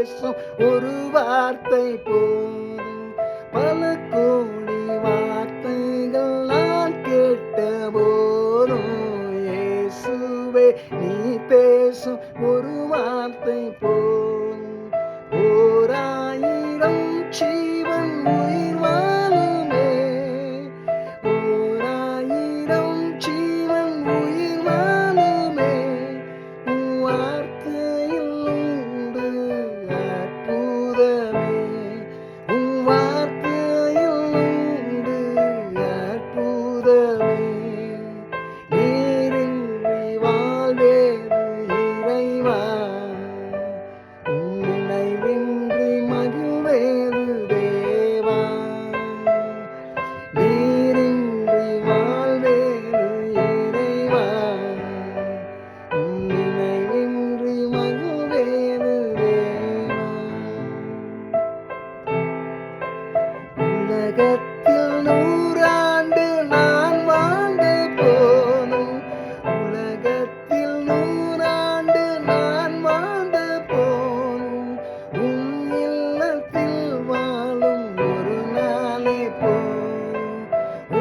பேசும் ஒரு வார்த்தை போதும். பல கோடி வார்த்தைகள் நான் கேட்ட போதும் இயேசுவே நீ பேசும் ஒரு வார்த்தை போதும். ஓர் ஆயிரம் ஜீவன் உயிர் வாழுமே, ஓர் ஆயிரம் ஜீவன் உயிர் வாழுமே, உன் வார்த்தையில் உண்டு அற்புதமே, உன் வார்த்தையில் உண்டு அற்புதமே. நீரின்றி வாழ்வேது இறைவா, உன் நினைவின்றி மகிழ்வேது தேவா. நீரின்றி வாழ்வேது இறைவா, உன் நினைவின்றி மகிழ்வேது தேவா. உலகத்தில் 100 ஆண்டு நான் வாழ்ந்து போனும், உலகத்தில் 100 ஆண்டு நான் வாழ்ந்து போனும், உன் இல்லத்தில் வாழும் ஒரு நாளே போதும்,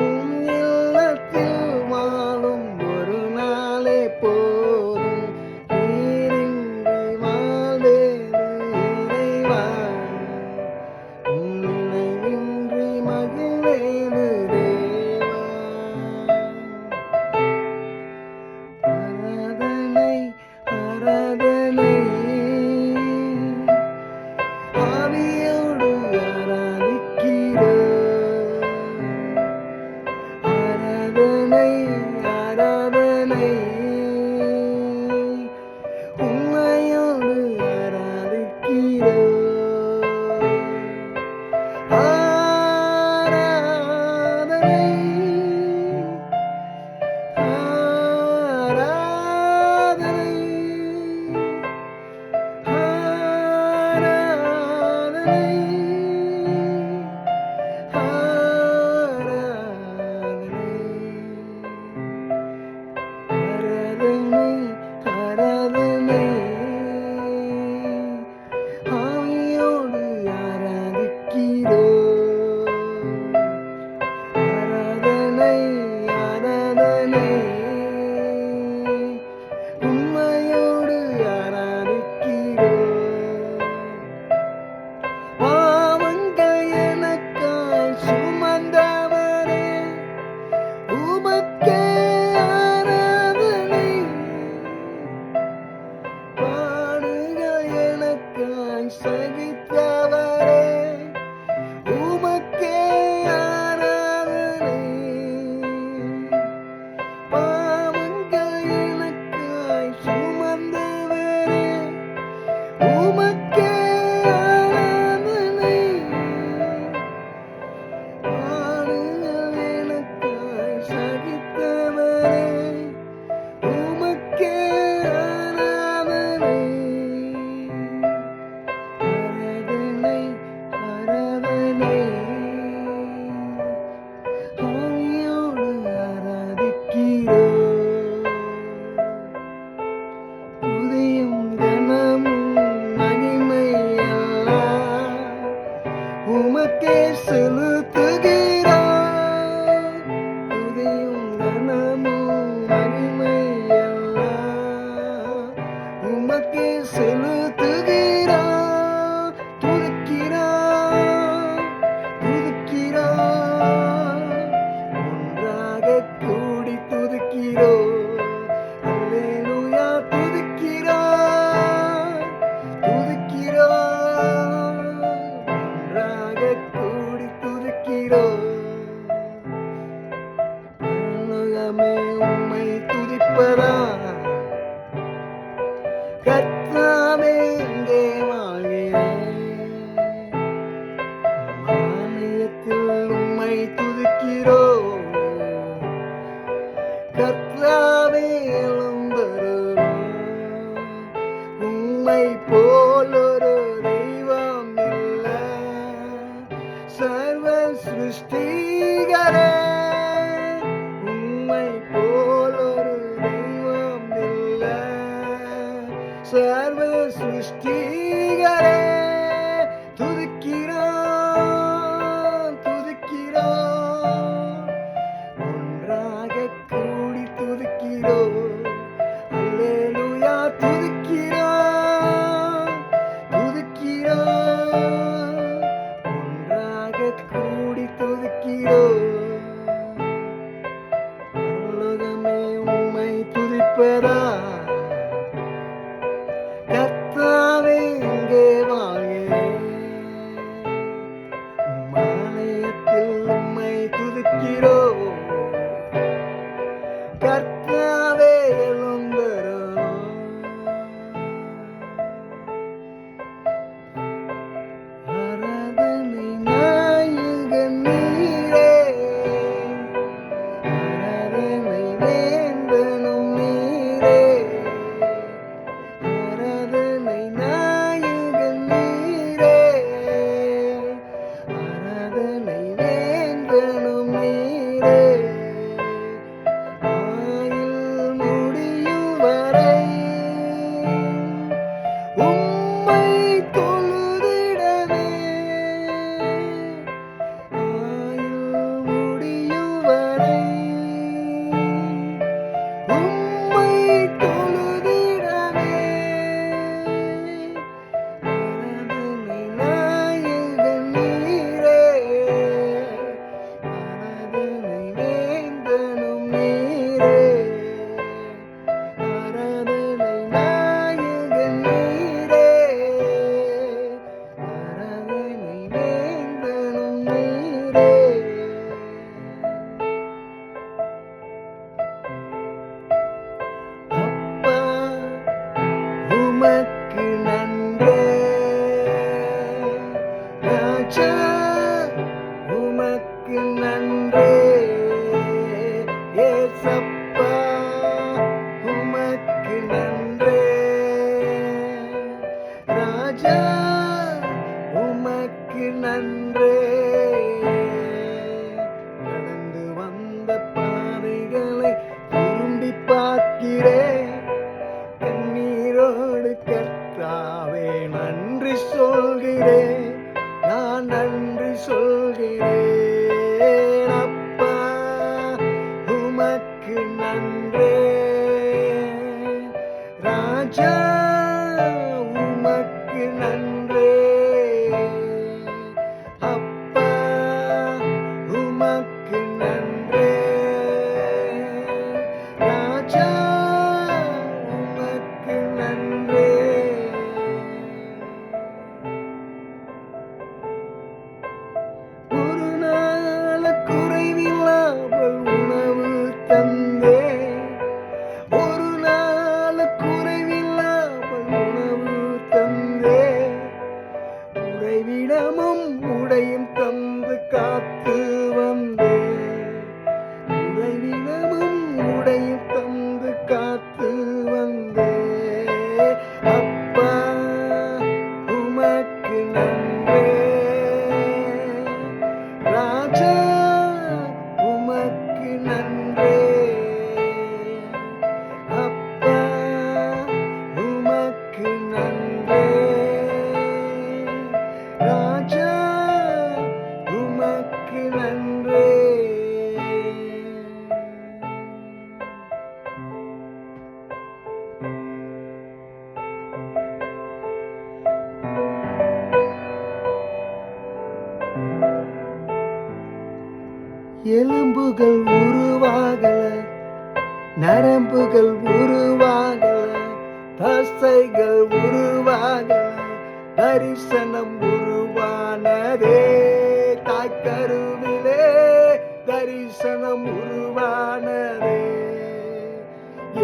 உன் இல்லத்தில் வாழும் ஒரு நாளே போதும். நீரின்றி வாழ்வேது இறைவா, உன் நினைவின்றி மகிழ்வேது தேவா. ஆராதனை ஆராதனை ஆவியோடு ஆராதிக்கிறோம். ஆராதனை ஆராதனை உண்மையோடு ஆராதிக்கிறோம். ஆராதனை ஆராதனை ஆராதனை ஆராதனை ஆவியோடு ஆராதிக்கிறோம். ஆராதனை ஆராதனை உண்மையோடு ஆராதிக்கிறோம். பாவங்கள் எனக்காய் சுமந்தவரே, உமக்கே ஆராதனை. பாடுகள் எனக்காய் சகித்தவரே, உமக்கே ஆராதனை. பாவங்கள் எனக்காய் சுமந்தவரே, உமக்கே ஆராதனை. பாடுகள் எனக்காய் சகித்தவரே, உமக்கே ஆராதனை. ஆராதனை ஆராதனை ஆவியோடு ஆராதிக்கிறோம். துதியும் கனமும் மகிமையெல்லாம் உமக்கே செலுத்துகிறோம். துதியும் கனமும் மகிமையெல்லாம் உமக்கே செலுத்துகிறோம். துதிக்கிறோம் துதிக்கிறோம், ஒன்றாக கூடி துதிக்கிறோம். அல்லேலூயா துதிக்கிறோம் துதிக்கிறோம், ஒன்றாக கூடி துதிக்கிறோம். பரலோகமே உம்மை துதிப்பதா, கர்த்தாவே இங்கே வாழ்கிறேன். ஆலயத்தில் உம்மை துதிக்கிறோம். கர்த்தாவே எழுந்தருளும். உம்மை போல் ஒரு தெய்வம் இல்லை. சர்வ சிருஷ்டிகரே, உம்மை போல் ஒரு தெய்வம் இல்லை. சர்வ சிருஷ்டிகரே, ராஜா உமக்கு நன்றே. கடந்து வந்த பாதைகளை திரும்பி பார்க்கிறேன். கண்ணீரோடு கர்த்தாவே நன்றி சொல்கிறேன். நான் நன்றி சொல்கிறேன். அப்பா உமக்கு நன்றே. ராஜா உமக்கு நன்றே. அப்பா உமக்கு நன்றே. ராஜா உமக்கு நன்றே. ஒரு நாள் குறைவில்லாமல் உணவு தந்தே. ஒரு நாள் குறைவில்லாமல் உணவு தந்தே. உறைவிடமும் உடையும் தந்து காத்து வந்தே. உறைவிடமும் உடையும் தந்து காத்து வந்தே. அப்பா உமக்கு நன்றே. ராஜா உமக்கு நன்றே. அப்பா உமக்கு நன்றே. ராஜா உமக்கு நன்றே. எலும்புகள் உருவாகல, நரம்புகள் உருவாகல, தசைகள் உருவாகல, தரிசனம் உருவானதே. தாய்க்கருவிலே தரிசனம் உருவானதே.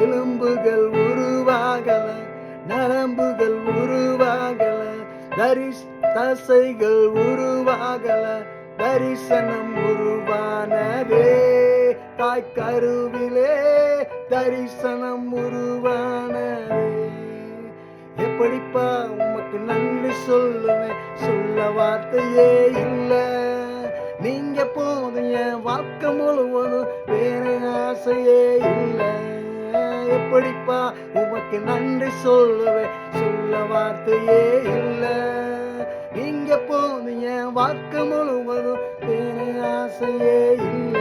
எலும்புகள் உருவாகல, நரம்புகள் உருவாகல, தசைகள் உருவாகல, தரிசனம் உருவானதே. தாய்க்கருவிலே தரிசனம் உருவானதே. எப்படிப்பா உமக்கு நன்றி சொல்லுவேன், சொல்ல வார்த்தையே இல்ல. நீங்க போதும் என் வாழ்க்கை முழுவதும் வேற ஆசையே இல்ல. எப்படிப்பா உமக்கு நன்றி சொல்லுவேன், சொல்ல வார்த்தையே இல்ல. நீங்க போதும் என் வாழ்க்கை முழுவதும் வேற ஆசையே இல்ல.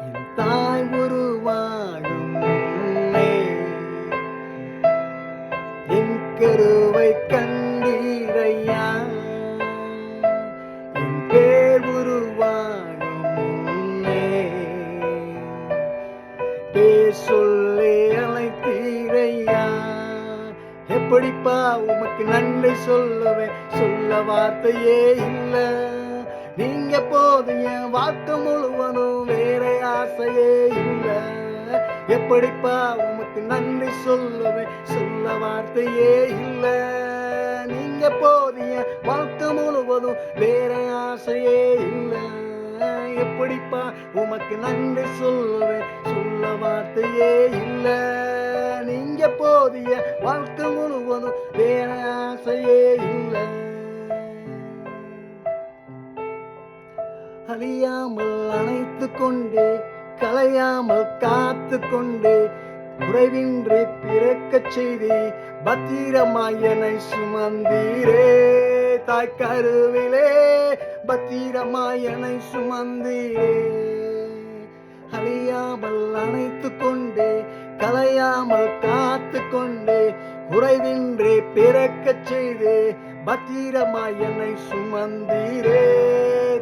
என் தாய் உருவாகும் முன்னே என் கருவை கண்டீரையா. என் பேர் உருவாகும் முன்னே பேர் சொல்லி அழைத்தீரையா. எப்படிப்பா உமக்கு நன்றி சொல்லுவேன், சொல்ல வார்த்தையே இல்ல. நீங்க போதும் என் வாழ்க்கை முழுவதும் வேற ஆசையே இல்ல. எப்படிப்பா உமக்கு நன்றி சொல்லுவேன், சொல்ல வார்த்தையே இல்ல. நீங்க போதும் என் வாழ்க்கை முழுவதும் வேற ஆசையே இல்ல. எப்படிப்பா உமக்கு நன்றி சொல்லுவேன், சொல்ல வார்த்தையே இல்ல. நீங்க போதிய வாழ்க்கை முழுவதும் வேற ஆசையே இல்ல. அழியாமல் அணைத்து கொண்டு, கலையாமல் காத்து கொண்டு, குறைவின்றி பிறக்கச் செய்தி பத்திரமாயனை சுமந்தீரே. தாய்க்கருவிலே பத்திரமாயனை சுமந்தீரே. அழியாமல் அணைத்து கொண்டு, கலையாமல் காத்து கொண்டு, குறைவின்றி பிறக்கச் செய்து பத்திரமாயனை சுமந்தீரே.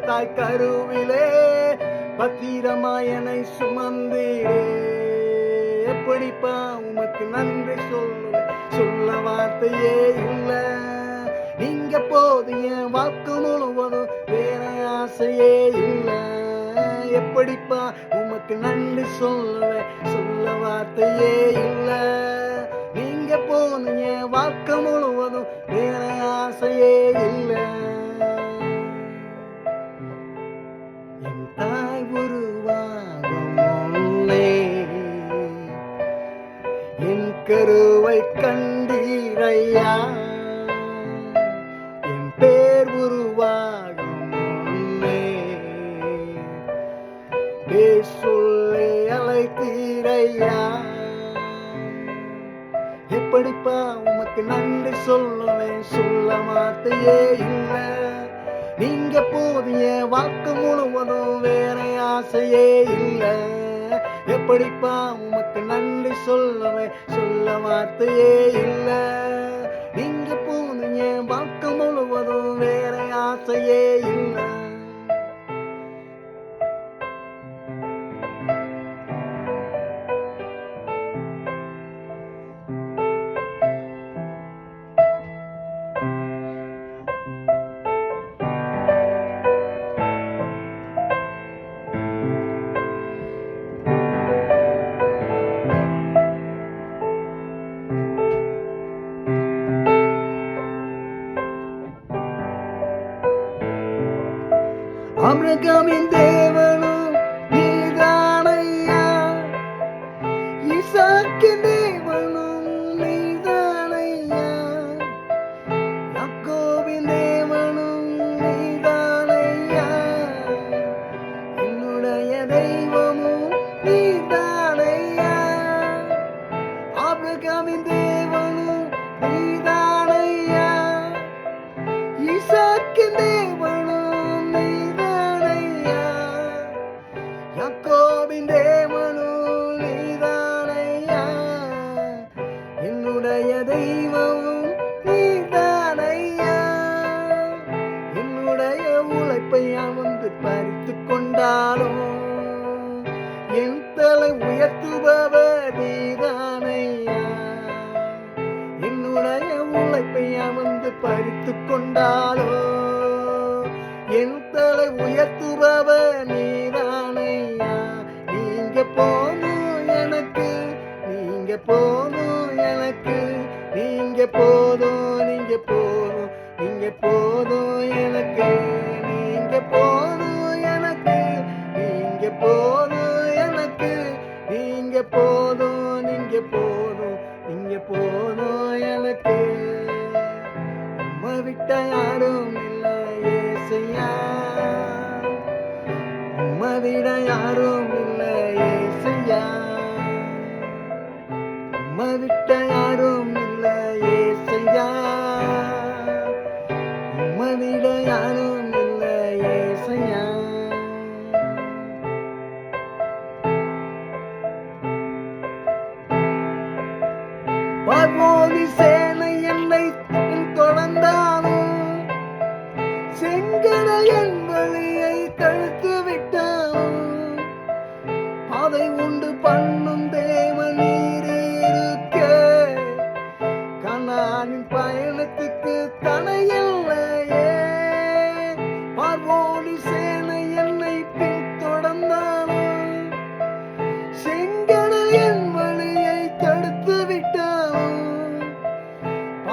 தாய்க்கருவிலே பத்திரமாயனை சுமந்தீரே. எப்படிப்பா உமக்கு நன்றி சொல்லுவேன், சொல்ல வார்த்தையே இல்ல. நீங்க போதிய வாழ்க்கை முழுவதும் வேற ஆசையே இல்ல. எப்படிப்பா உமக்கு நன்றி சொல்லுவேன், சொல்ல வார்த்தையே இல்ல. நீங்க போனீங்க வாழ்க்கை முழுவதும் வேற ஆசையே இல்ல. என் தாய் உருவாகும் முன்னே என் கருவை கண்டீர அழைத்தீரையா, என் பேர் உருவாகும் முன்னே பேர் சொல்லி அழைத்தீரையா. எப்படிப்பா உமக்கு நன்றி சொல்லுவேன், சொல்ல வார்த்தையே இல்லை. நீங்க போதிய வாக்கு முழுவதும் வேற ஆசையே இல்லை. எப்படிப்பா உமக்கு நன்றி சொல்லுவேன், சொல்ல வார்த்தையே இல்லை. நீங்க போதிய வாக்கு முழுவதும் வேற ஆசையே இல்லை. ஆபிரகாமின் தேவனும் நீதானையா, ஈசாக்கின் தேவனும் நீதானையா, யாக்கோபின் தேவனும் நீதானையா, என்னுடைய தெய்வமும் நீதானையா. ஆபிரகாமின் தேவனும் நீதானையா, ஈசாக்கின் தேவனும் நீதானையா, யாக்கோபின் தேவனும் நீதானையா, என்னுடைய தெய்வமும் நீதானையா. என்னுடைய உழைப்பை வந்து பறித்து கொண்டாலும் என் தலை உயர்த்துபவர் நீதானையா. என்னுடைய உழைப்பை வந்து பறித்து கொண்டாலோ என் தலை உயர்த்துபவர் நீதானையா. நீங்க போதும் எனக்கு, நீங்க போதும் எனக்கு, நீங்க போதும், நீங்க போதும், நீங்க போதும் எனக்கு, நீங்க போதும் எனக்கு, நீங்க போதும் எனக்கு, நீங்க போதும், நீங்க போதும், நீங்க போதும் எனக்கு. உம்மை விட்ட யாரும் இல்லை ஏசையா, உம்மை விட யாரும் இல்லை ஏசையா, உம்மை விட்ட யாரும் இல்லை ஏசையா, உம்மை விட யாரும் இல்லை ஏசையா. பார்வோனி சேனை என்னை தொடர்ந்தாலும் செங்கடல் வழியை தடுத்து விட்டாலும் அதை உண்டு பண்ணும் தேவன் நீர் இருக்க கனானின் பயணத்துக்கு தடையில்லையே. பார்வோனி சேனை என்னை பின்தொடர்ந்தாலும் செங்கடல் வழியை தடுத்து விட்டாலும்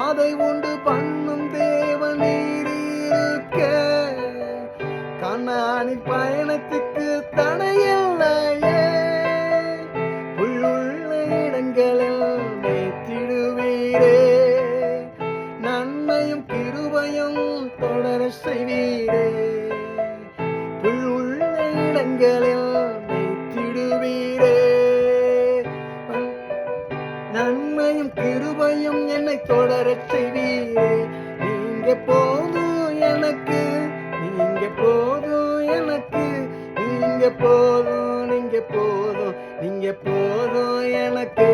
அதை உண்டு பண்ணும் தேவன் நீர் இருக்க கனானின் பயணத்துக்கு தடையில்லையே. புல்லுள்ள இடங்களில் மேய்த்திடுவீரே, நன்மையும் கிருபையும் தொடர செய்வீரே. புல்லுள்ள இடங்களில் மேய்த்திடுவீரே, நன்மையும் கிருபையும் என்னை தொடரச் செய்வீரே. நீங்க போதும் எனக்கு, நீங்க போதும் எனக்கு, நீங்க போதும், நீங்க போதும், நீங்க போதும் எனக்கு.